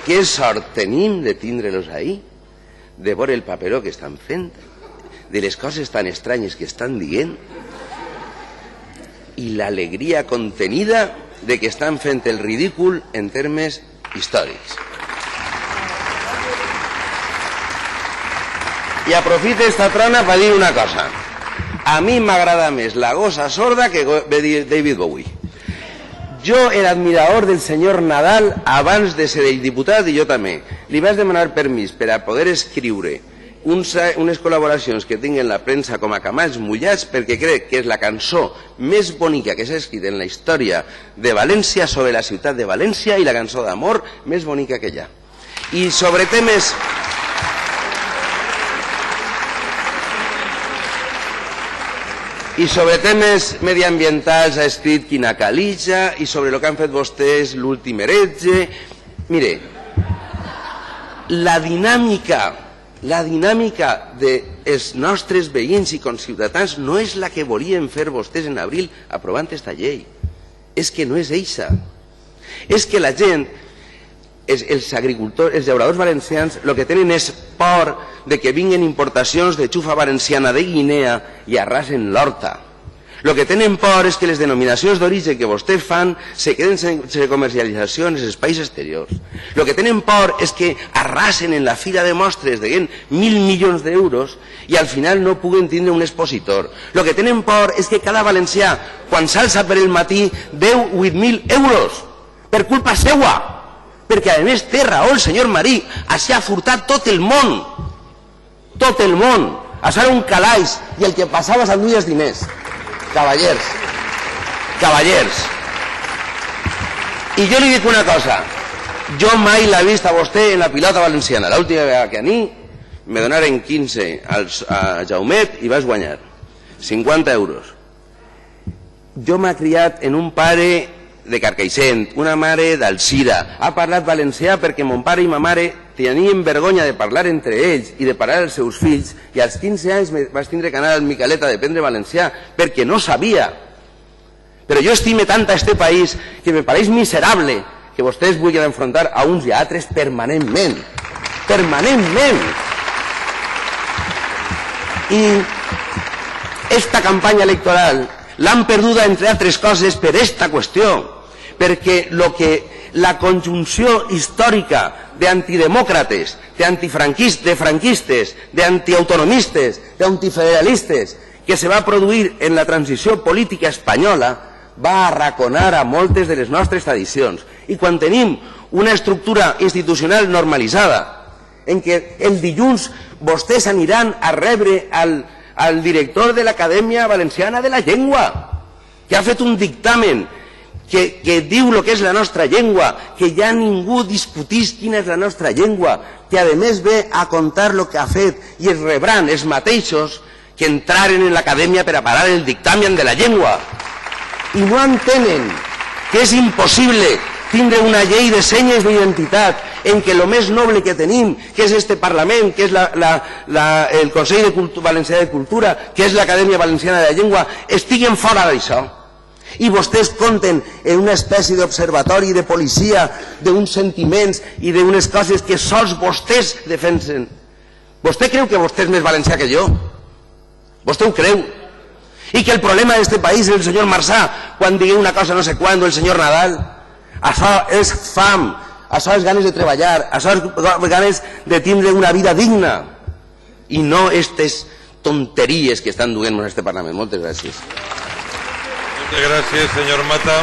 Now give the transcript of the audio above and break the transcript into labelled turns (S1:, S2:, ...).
S1: que sort tenim de tindre-los ahí, de veure el paperó que estan fent, de les coses tan estranyes que estan dient, i l'alegria contenida de que estan fent el ridícul en termes històrics. I aprofite esta trona per dir una cosa. A mi m'agrada més la gossa sorda que David Bowie. Jo era admirador del senyor Nadal abans de ser el diputat i jo també. Li vaig demanar permís per a poder escriure unes col·laboracions que tinc en la premsa com a Camalls mullats perquè crec que és la cançó més bonica que s'ha escrit en la història de València sobre la ciutat de València i la cançó d'amor més bonica que hi ha. I sobre temes... I sobre temes mediambientals ha escrit Quina Calitja i sobre el que han fet vostès l'últim heretge. Mire, la dinàmica dels nostres veïns i conciutadans no és la que volien fer vostès en abril aprovant aquesta llei. És que no és eixa. És que la gent, els agricultors, els llauradors valencians, el que tenen és por de que vinguin importacions de xufa valenciana de Guinea i arrasen l'horta. El que tenen por és que les denominacions d'origen que vostès fan se queden sense comercialització en els espais exteriors. El que tenen por és que arrasen en la fira de mostres de 1.000 milions d'euros i al final no puguen tindre un expositor. El que tenen por és que cada valencià, quan s'alça per el matí, deu 8.000 euros per culpa seua. Perquè a més té raó el senyor Marí, així ha furtat tot el món. Tot el món. Això era un calaix i el que passava s'enduia els diners. Cavallers. Cavallers. I jo li dic una cosa. Jo mai l'he vist a vostè en la pilota valenciana. L'última vegada que aní me donaren 15 a Jaumet i vas guanyar 50 euros. Jo m'he criat en un pare de Carcaixent, una mare d'Alzira. Ha parlat valencià perquè mon pare i ma mare tenien vergonya de parlar entre ells i de parlar als seus fills, i als 15 anys vaig tindre que anar al Miquelet a aprendre valencià perquè no sabia. Però jo estime tant a este país que me pareix miserable que vostès vulguin enfrontar a uns i a altres permanentment. Permanentment. I esta campanya electoral l'han perduda, entre altres coses, per esta qüestió, perquè la conjunció històrica d'antidemòcrates, de franquistes, d'antiautonomistes, d'antifederalistes, que se va produir en la transició política espanyola, va arraconar a moltes de les nostres tradicions. I quan tenim una estructura institucional normalitzada, en què el dilluns vostès aniran a rebre al director de l'Acadèmia Valenciana de la Llengua, que ha fet un dictamen que diu el que és la nostra llengua, que ja ningú discutís quina és la nostra llengua, que a més ve a contar el que ha fet i es rebran els mateixos que entraren en l'Acadèmia per a parar el dictamen de la llengua. I no entenen que és impossible tindre una llei de senyes d'identitat en què el més noble que tenim, que és este Parlament, que és el Consell Valencià de Cultura, que és l'Acadèmia Valenciana de la Llengua, estiguen fora d'això. I vostès compten en una espècie d'observatori de policia d'uns sentiments i d'unes coses que sols vostès defensen. Vostè creu que vostè és més valencià que jo? Vostè ho creu? I que el problema d'este país és el senyor Marsà quan digui una cosa no sé quan, o el senyor Nadal? Això és fam, això és ganes de treballar, això és ganes de tindre una vida digna i no aquestes tonteries que estan duent en este Parlament. Moltes gràcies.
S2: Muchas gracias, señor Mata.